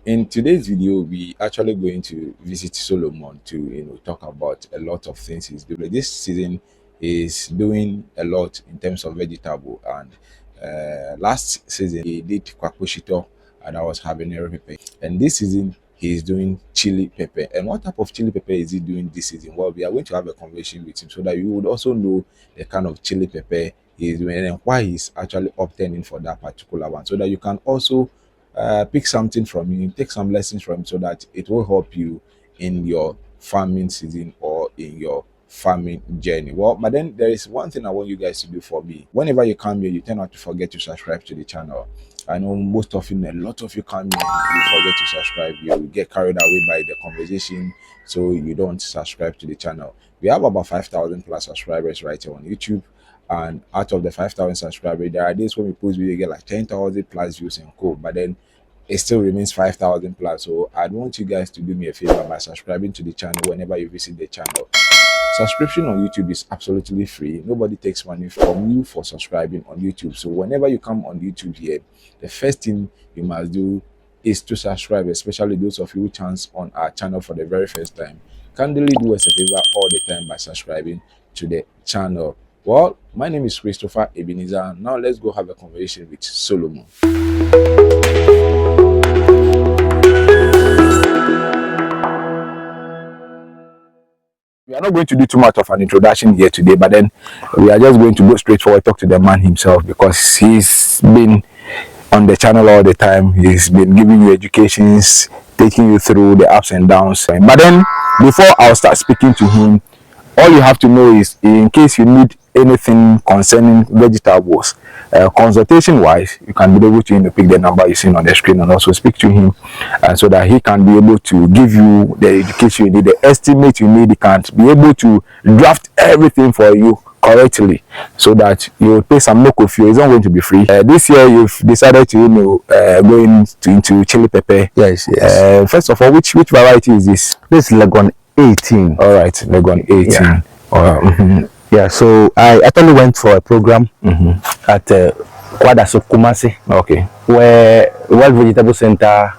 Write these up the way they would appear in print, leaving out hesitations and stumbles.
In today's video, we actually going to visit Solomon to talk about a lot of things he's doing. This season is doing a lot in terms of vegetable, and last season he did kwakushito, and that was habanero pepper. And this season he's doing chili pepper. And what type of chili pepper is he doing this season? Well, we are going to have a conversation with him so that you would also know the kind of chili pepper he's doing and why he's actually obtaining for that particular one, so that you can also pick something from him, take some lessons from him, so that it will help you in your farming season or in your farming journey. Well, but then there is one thing I want you guys to do for me. Whenever you come here, you tend not to forget to subscribe to the channel. I know most of you, a lot of you come here, you forget to subscribe. You get carried away by the conversation, so you don't subscribe to the channel. We have about 5,000 plus subscribers right here on YouTube. And out of the 5,000 subscribers, there are days when we post video get like 10,000 plus views and co. But then it still remains 5,000 plus. So I'd want you guys to do me a favor by subscribing to the channel whenever you visit the channel. Subscription on YouTube is absolutely free. Nobody takes money from you for subscribing on YouTube. So whenever you come on YouTube here, the first thing you must do is to subscribe, especially those of you who chance on our channel for the very first time. Kindly do us a favor all the time by subscribing to the channel. Well, my name is Christopher Ebenezer. Now let's go have a conversation with Solomon. We are not going to do too much of an introduction here today, but then we are just going to go straight forward, talk to the man himself, because he's been on the channel all the time. He's been giving you educations, taking you through the ups and downs. But then before I'll start speaking to him, all you have to know is, in case you need anything concerning vegetables, consultation wise, you can be able to pick the number you see on the screen and also speak to him, so that he can be able to give you the education you need, the estimate you need. He can be able to draft everything for you correctly, so that you will pay some local fee. It's not going to be free. This year you've decided to go into chili pepper. Yes. First of all, which variety is this? This is Legon A18. All right, Legon A18. Yeah. Yeah, so I actually went for a program at Kwadaso Kumasi, where World Vegetable Center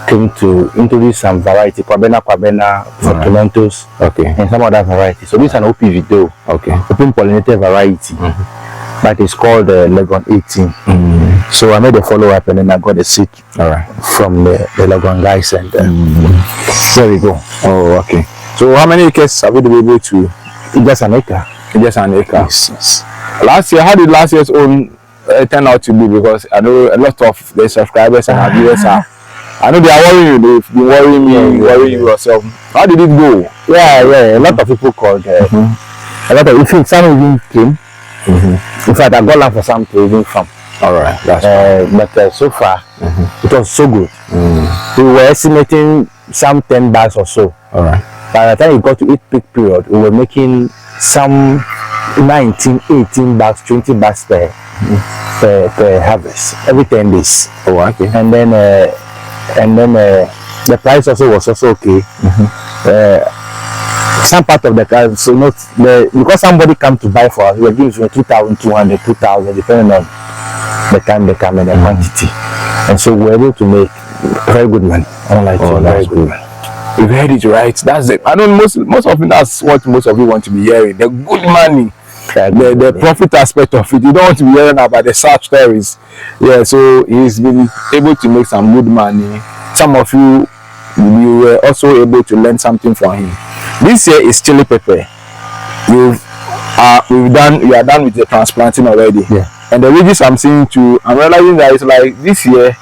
came to introduce some variety, kwabena for tomatoes, and some other varieties. So this is an OPV, open pollinated variety, but it's called Legon 18. So I made a follow-up, and then I got a seed from the Legon guys, and there we go. Oh, okay. So how many acres have you been able to? Just an acre. Just an acre. Yes. Last year, how did last year's own turn out to be? Because I know a lot of the subscribers and our viewers are. I know they are worrying you. They've been worrying me, worrying you yourself. How did it go? Yeah. A lot of people called. A lot of, in fact, some even came. In fact, I got land for some to even from. All right. That's but so far, it was so good. We were estimating some 10 bags or so. All right. By the time we got to each peak period, we were making some 19, 18 bags, 20 bags per harvest every 10 days. Oh, okay. And then the price also was also okay. Some part of the car, so not because somebody come to buy for us, we were giving 2,200, 2,000, depending on the time they come and the quantity. And so we were able to make very good money. Very good money. You've heard it right. That's it. I know most often that's what most of you want to be hearing. The good money, the profit aspect of it. You don't want to be hearing about the sad stories. Yeah, so he's been able to make some good money. Some of you were also able to learn something from him. This year is chili pepper. You are done with the transplanting already. Yeah. And the ridges I'm seeing too, I'm realizing that it's like this year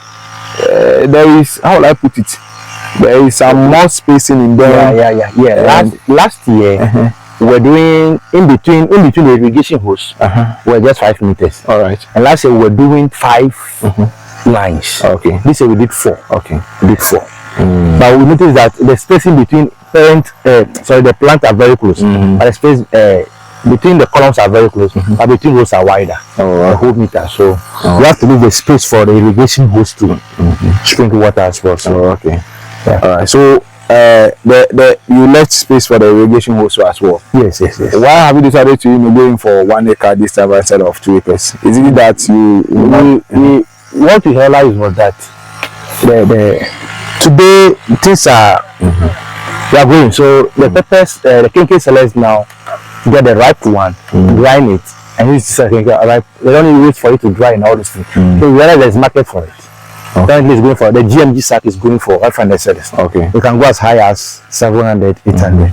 there is, how will I put it? There is some more spacing in there. Yeah. Last year, we were doing in between the irrigation hose. We were just 5 meters. All right. And last year we were doing 5 lines. Okay. This year we did 4. Okay. We did 4. But we noticed that the spacing between the plants are very close, but the space between the columns are very close, but between rows are wider. A whole meter. So we have to leave the space for the irrigation hose to sprinkle water as well. So okay. Yeah. All right. So you left space for the irrigation hose as well. Yes. Why have you decided to going for 1 acre this time instead of 2 acres? Is it that we what we realized was that today things are they are going. So the peppers, the kinky sellers now get the ripe one, grind it, and use the ripe. They don't need to wait for it to dry and all this thing. So we realize there's market for it. Currently, it's going for the GMG sack is going for 500 cedis. Okay. We can go as high as 700, 800.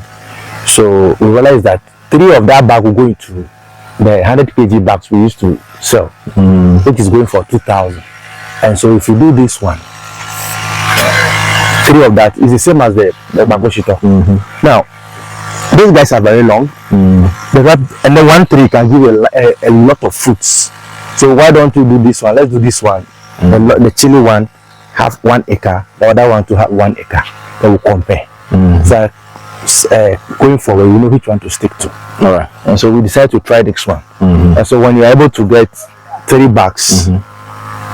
So we realize that 3 of that bag will go into the 100 kg bags we used to sell, which is going for 2,000. And so if you do this one, 3 of that is the same as the bamboo shito. Now, these guys are very long, and then 1 tree can give a lot of fruits. So why don't you do this one? Let's do this one. The chili one have 1 acre, the other one to have 1 acre. They will compare. So going forward, we know which one to stick to. All right. And so we decided to try this one. And so when you're able to get 3 bags, it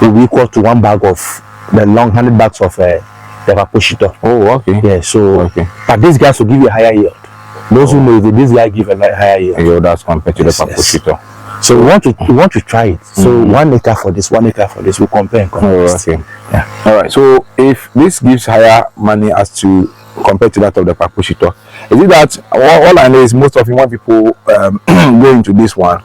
will be equal to 1 bag of the long 100 bags of the papushito. Oh, okay. Yeah. So, but these guys will give you a higher yield. Those who know that this guy give a higher yield. Yeah, that's compared to the papushito. So we want to try it. So 1 acre for this, 1 acre for this. We compare and compare. Oh, okay. Yeah. All right. So if this gives higher money as to compared to that of the papushito, is it that all I know is most of when people go into this one,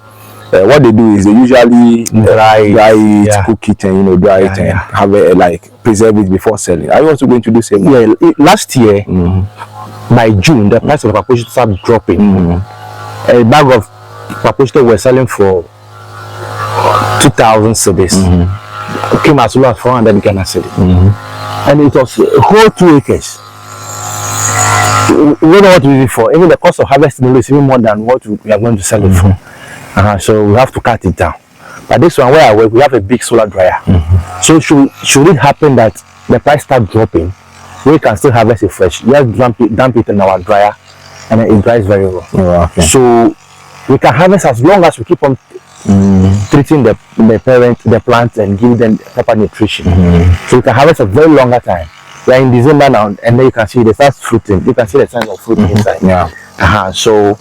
what they do is they usually dry it, cook it, and dry it and have it like preserve it before selling. Are you also going to do same? Yeah. Last year, by June, the price of papushito started dropping. A bag of papushito were selling for 2,000 cedis. Came as low as 400 Ghana cedis, and it was a whole 2 acres. We don't know what to use it for. Even the cost of harvesting is even more than what we are going to sell it for. So we have to cut it down. But this one where I work, we have a big solar dryer. So should it happen that the price start dropping, we can still harvest it fresh. We have to dump it in our dryer, and then it dries very well. So we can harvest as long as we keep on treating the plants and give them proper nutrition. So we can harvest a very longer time. We are in December now, and then you can see the first fruiting. You can see the signs of fruiting inside. So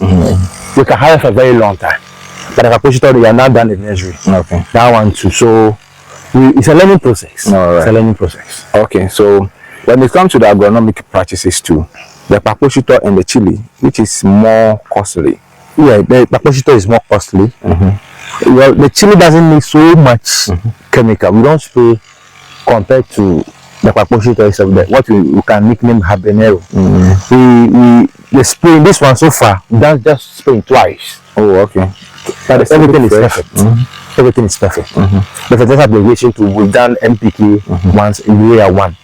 we can harvest a very long time. But if I push it out, we are not done in nursery. Okay. That one too. So it's a learning process. It's a learning process. Okay. So when it comes to the agronomic practices too, the papushito and the chili, which is more costly? Yeah, the papushito is more costly. Well, the chili doesn't need so much chemical. We don't spray compared to the papushito is what we can nickname Habanero. We spray this one so far. That's just spraying twice. Oh, okay. But everything is perfect. Everything is perfect. The fertilizer application too, we've done MPK once, urea 1.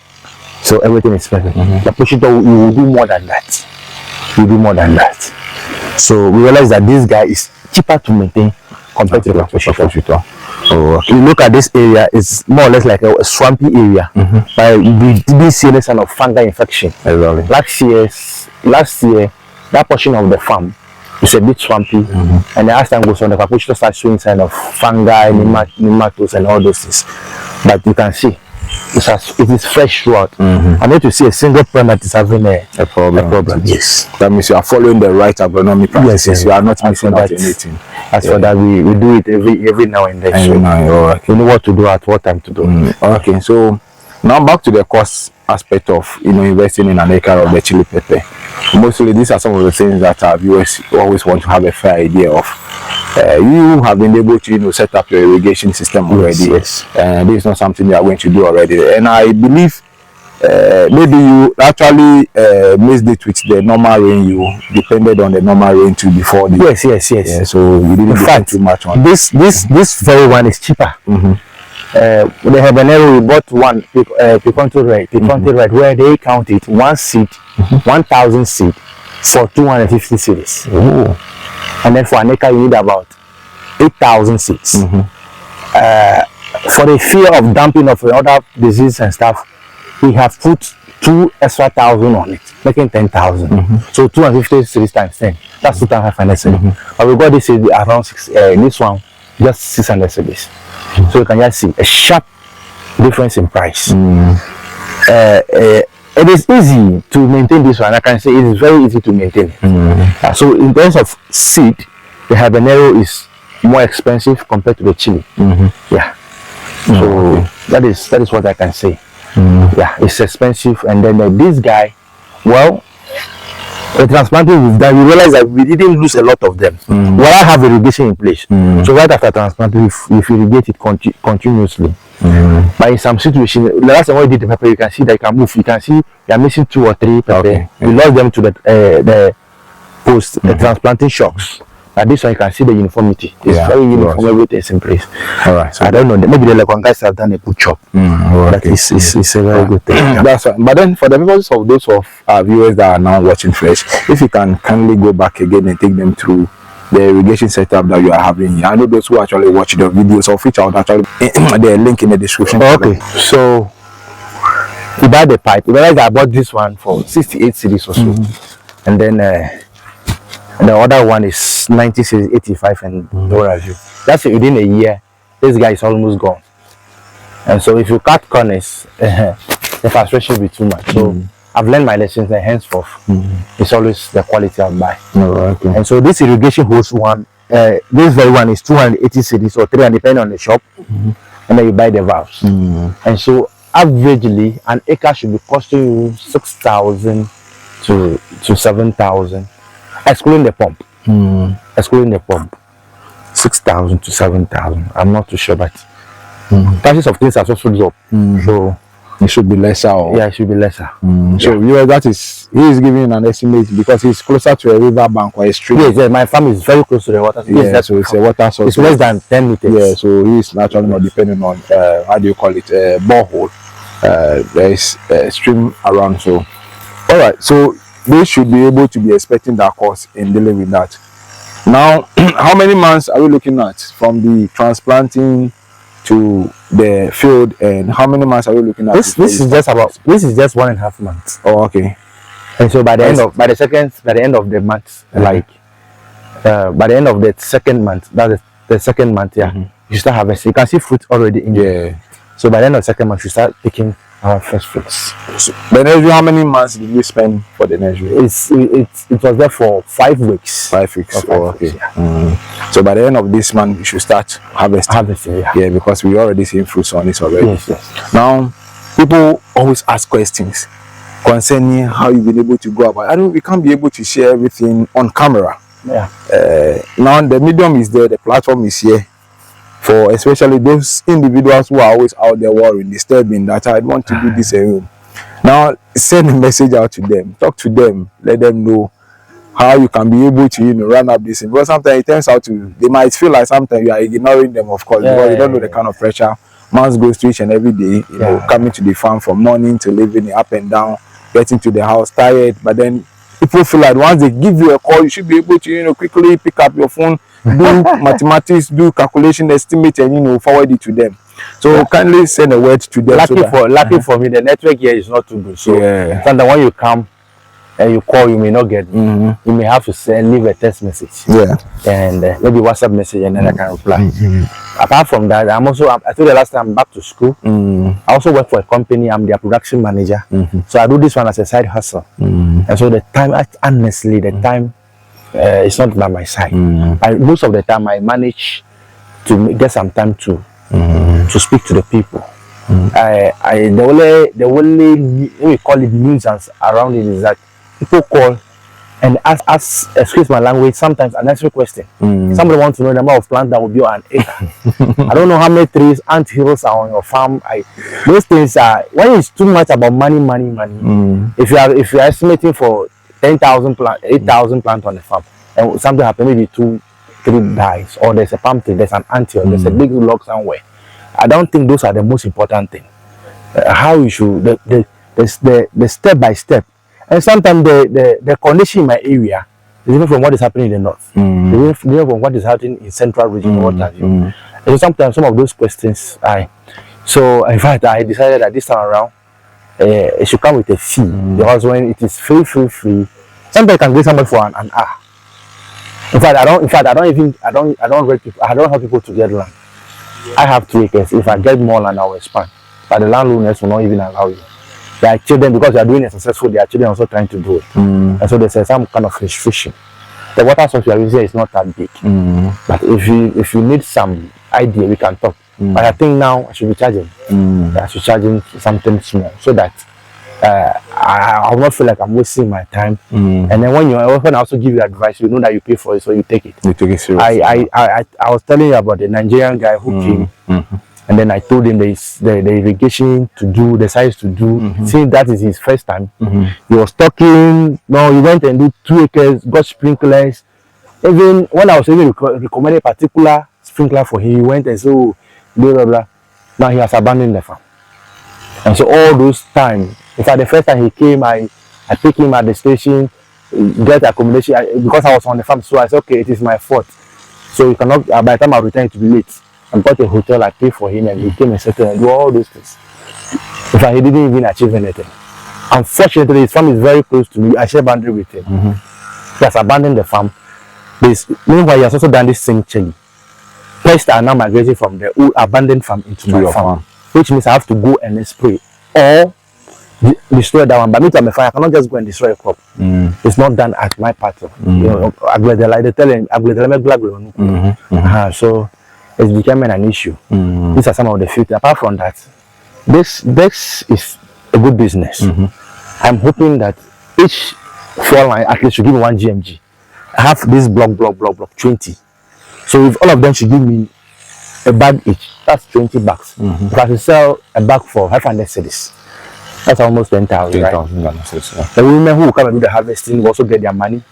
So everything is perfect. The papushito, you will do more than that. You do more than that. So we realize that this guy is cheaper to maintain compared to the papushito. Oh, okay. You look at this area, it's more or less like a swampy area. But we didn't see any sign of fungal infection. Last year, that portion of the farm is a bit swampy, and as time goes on, the papushito starts showing sign of fungi, nematodes, and all those things. But you can see it is fresh throughout. I need to see a single plant that is having a problem. Yes, that means you are following the right agronomic practices. Yes. You are not missing out anything. As for that, we do it every now and then. We know what to do at what time to do. Okay, so now back to the cost aspect of investing in an acre of the chili pepper. Mostly these are some of the things that our viewers always want to have a fair idea of. You have been able to set up your irrigation system already. Yes. This is not something you are going to do already, and I believe maybe you actually missed it with the normal rain. You depended on the normal rain too before the yes. Yeah, so you didn't depend too much on this very one is cheaper. The Habanero, we bought one Piconto Red, where they counted 1 seed, 1,000 seed for 250 seeds. And then for an acre, you need about 8,000 seeds. For the fear of dumping of other disease and stuff, we have put 2 extra thousand on it, making 10,000. So 250 seeds times 10, that's 2,500 seeds. But we got this seed around this one, just 600 seeds. So you can just see a sharp difference in price. It is easy to maintain this one. I can say it is very easy to maintain. So in terms of seed, the Habanero is more expensive compared to the chili. So that is what I can say. Yeah, it's expensive. And then this guy, well, the transplanting we've done, we realized that we didn't lose a lot of them. Well, I have irrigation in place. So right after transplanting, if irrigate it continuously. But in some situations, the last time we did the pepper, you can see that you can move. You can see you are missing 2 or 3 pepper. Okay. We lost them to the post the transplanting shocks. But this one you can see the uniformity. It's very uniform. Everything is in place. All right. So I don't know. Maybe the Legon guys have done a good job. But it's a very good thing. That's right. But then for the purpose of those of our viewers that are now watching fresh, if you can kindly go back again and take them through the irrigation setup that you are having here. I know those who actually watch the videos, of which I would actually the link in the description. Okay. So we buy the pipe. We realized I bought this one for 68 cedis or so. And then the other one is 90 cedis, 85, and what have you. That's it. Within a year, this guy is almost gone. And so if you cut corners, the frustration will be too much. So I've learned my lessons, and henceforth, it's always the quality I buy. Okay. And so this irrigation hose one, this very one is 280 cedis or 300 depending on the shop, and then you buy the valves. And so averagely, an acre should be costing you 6,000 to 7,000, excluding the pump. Excluding the pump, 6,000 to 7,000. I'm not too sure, but prices of things have also dropped. So it should be lesser. yeah, it should be lesser. So that is, he is giving an estimate because he's closer to a river bank or a stream. Yes, my farm is very close to the water. Yeah, so it's a water source. It's less than 10 meters. Yeah, so he's naturally not depending on how do you call it, borehole. There is a stream around. So all right, so they should be able to be expecting that cost in dealing with that. Now, how many months are we looking at from the transplanting to the field, and how many months are we looking at? This is just 1.5 months. Oh, okay. And so by the end of the month, like by the end of the second month, that's the second month, you start harvesting. You can see fruit already in there. So by the end of the second month, you start picking our first fruits. So the nursery, how many months did you spend for the nursery? It was there for 5 weeks. 5 weeks. Okay. So by the end of this month, you should start harvesting. Yeah, because we already seen fruits on it already. Yes. Now, people always ask questions concerning how you've been able to go about. I know we can't be able to share everything on camera. Yeah. Now the medium is there, the platform is here. For especially those individuals who are always out there worrying, disturbing, that I want to do this alone. Now send a message out to them, talk to them, let them know how you can be able to run up this thing. Because sometimes it turns out they might feel like sometimes you are ignoring them, of course, because you don't know the kind of pressure man goes through each and every day, you know, coming to the farm from morning till evening, up and down, getting to the house tired. But then people feel like once they give you a call, you should be able to quickly pick up your phone, do mathematics, do calculation, estimate, and forward it to them. So kindly send a word to them. Lucky for me, the network here is not too good. So sometimes when you come and you call, you may not get me. You may have to leave a text message. And maybe WhatsApp message, and then I can reply. Apart from that, I told you last time I'm back to school. I also work for a company. I'm their production manager. So I do this one as a side hustle. And so the time, honestly, the time is not by my side. Most of the time, I manage to get some time to speak to the people. The only we call it nuisance around it is that people call and ask, excuse my language, sometimes unnecessary question. Somebody wants to know the number of plants that will be on an acre. I don't know how many trees, ant hills are on your farm. Those things are, when it's too much about money. If you are estimating for 10,000 plants, 8,000 plants on the farm, and something happens, maybe 2-3 dies, or there's a palm tree, there's an ant hill, there's a big log somewhere. I don't think those are the most important thing. How you should the step by step. And sometimes the condition in my area is different from what is happening in the north. It's different from what is happening in central region. What have you. And so sometimes some of those questions, so in fact I decided that this time around it should come with a fee, because when it is free, sometimes you can get somebody for an hour. I don't have people to get land. I have 2 acres. If I get more land, I will expand. But the landowners will not even allow you. Their children, because they are doing it successful, their children are also trying to do it. And so there's some kind of restriction. The water source we are using is not that big. But if you need some idea, we can talk. But I think now I should be charging. I should charging something small so that I will not feel like I'm wasting my time. And then when I also give you advice, you know that you pay for it, so you take it. You take it seriously. I was telling you about the Nigerian guy who came, and then I told him the irrigation to do, the size to do. Since that is his first time, he was talking. No, he went and did 2 acres, got sprinklers. Even when I was even recommending a particular sprinkler for him, he went and said, oh, blah blah blah. Now he has abandoned the farm. And so all those time, in fact, the first time he came, I picked him at the station, get accommodation because I was on the farm. So I said, okay, it is my fault. So you cannot. By the time I returned, to be late. I got a hotel. I paid for him, and he came and settled and do all those things. In fact, he didn't even achieve anything. Unfortunately, his farm is very close to me. I share boundary with him. He has abandoned the farm. Meanwhile, he has also done this thing chilling. Pests are now migrating from the old abandoned farm into my farm, which means I have to go and spray or destroy that one. But me, I'm a farmer, I cannot just go and destroy a crop. It's not done at my part. You know, so it's becoming an issue. These are some of the few. Apart from that, this is a good business. I'm hoping that each 4 line at least should give me 1 GMG. I have this block 20. So if all of them should give me a bag each, that's 20 bags. If I should sell a bag for 500 cedis, that's almost 10,000, right? The women who will come and do the harvesting will also get their money.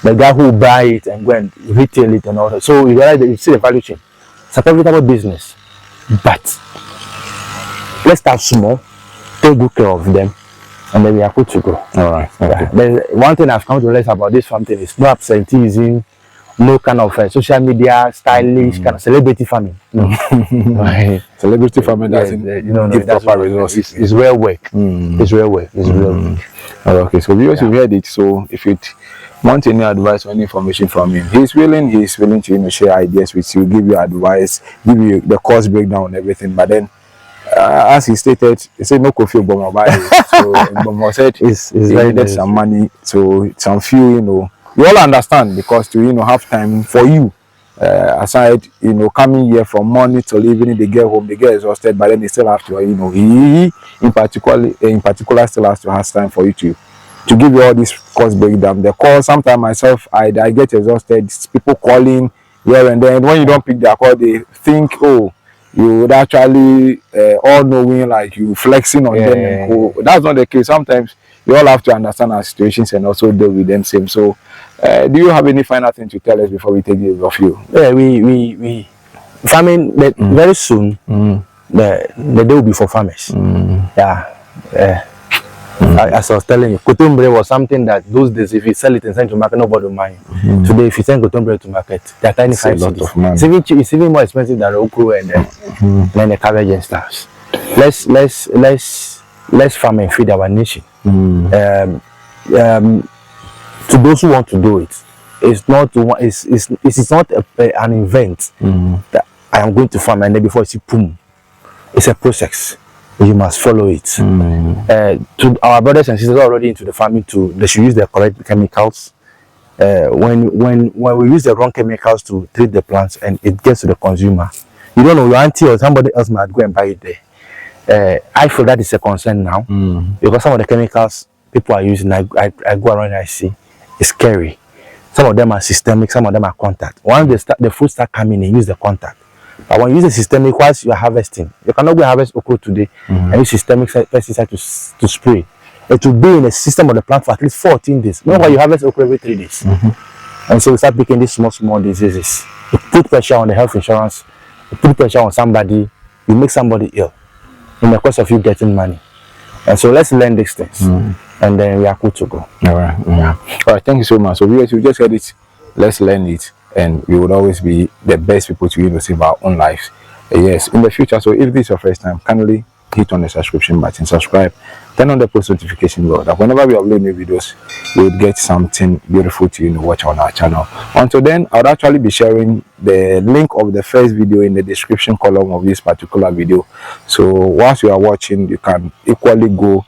The guy who will buy it and go and retail it and all that. So you realize that you see the value chain. It's a profitable business. But let's start small, take good care of them, and then we are good to go. All right. Okay. There's one thing I've come to realize about this farm thing is no absenteeism, no kind of social media stylish kind of celebrity farming. No. Celebrity farming doesn't give proper resources. It's real work. It's real work. It's real work. Okay, so we also heard it. So if you want any advice or any information from him, he's willing to share ideas with you, give you advice, give you the cost breakdown and everything. But then as he stated, he said no coffee Bomo buy it. So Bomo said he needed some money, so some few, you all understand, because to have time for you, aside coming here from morning till evening, they get home, they get exhausted, but then they still have to he in particular still has to have time for you to give you all this cost breakdown. The call, sometimes myself I get exhausted, people calling here and then. When you don't pick their call, they think, oh, you would actually all knowing, like you flexing on them and go. That's not the case. Sometimes you all have to understand our situations and also deal with them same. So do you have any final thing to tell us before we take this off you? Yeah, we farming very soon. The day will be for farmers. As I was telling you, cotumbre was something that those days, if you sell it and send to market, nobody will mind. Today, if you send cotumbre to market, they're tiny 5 cedis. It's even more expensive than okra and then the cabbage and stuff. Let's farm and feed our nation. To those who want to do it, it's not an event that I am going to farm and then before you see boom, it's a process. You must follow it. To our brothers and sisters already into the farming, they should use the correct chemicals. When we use the wrong chemicals to treat the plants and it gets to the consumer, you don't know, your auntie or somebody else might go and buy it there. I feel that is a concern now because some of the chemicals people are using, I go around and I see, it's scary. Some of them are systemic, some of them are contact. Once the fruit start coming in, use the contact. But when you use the systemic, whilst you are harvesting, you cannot go harvest okra today and use systemic pesticide to spray. It will be in the system of the plant for at least 14 days. Meanwhile, you harvest okra every 3 days. And so we start picking these small diseases. You put pressure on the health insurance, you put pressure on somebody, you make somebody ill in the course of you getting money. And so let's learn these things. And then we are good to go. All right. All right, thank you so much. So we just heard it. Let's learn it. And we would always be the best people to save our own lives. Yes, in the future. So if this is your first time, kindly hit on the subscription button, subscribe, turn on the post notification bell, that whenever we upload new videos, you would get something beautiful to watch on our channel. Until then, I would actually be sharing the link of the first video in the description column of this particular video. So whilst you are watching, you can equally go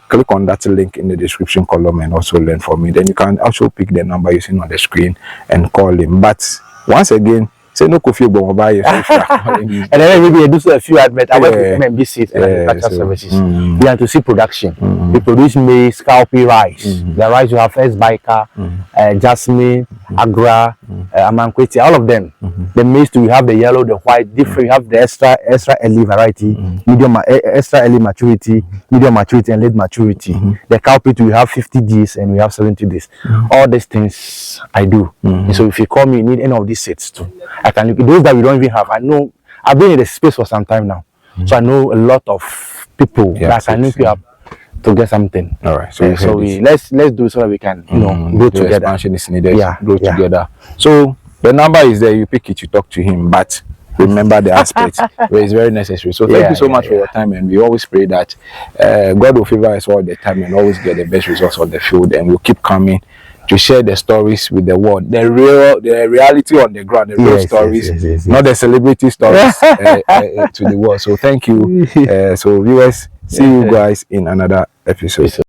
click on that link in the description column and also learn from me. Then you can also pick the number you see on the screen and call him. But once again, Say no coffee go buy you. And then maybe I do a few adverts. I work with MMBC and agricultural services. We have to see production. We produce maize, cowpea, rice. The rice you have first biker, jasmine, agra, amankweti, all of them. The maize too, we have the yellow, the white, different. We have the extra early variety, medium, extra early maturity, medium maturity, and late maturity. The cowpea too, we have 50 days and we have 70 days. All these things I do. So if you call me, you need any of these sets too. I can look. Those that we don't even have, I know. I've been in the space for some time now, so I know a lot of people that can link you up to get something. All right. So, let's do so that we can go together. Expansion is needed. Go Yeah. together. So the number is there. You pick it. You talk to him, but remember the aspect where it's very necessary. So thank you so much for your time, and we always pray that God will favor us all the time and always get the best results on the field, and we'll keep coming to share the stories with the world, the reality on the ground, the real stories, not the celebrity stories to the world. So thank you. So viewers, see you guys in another episode.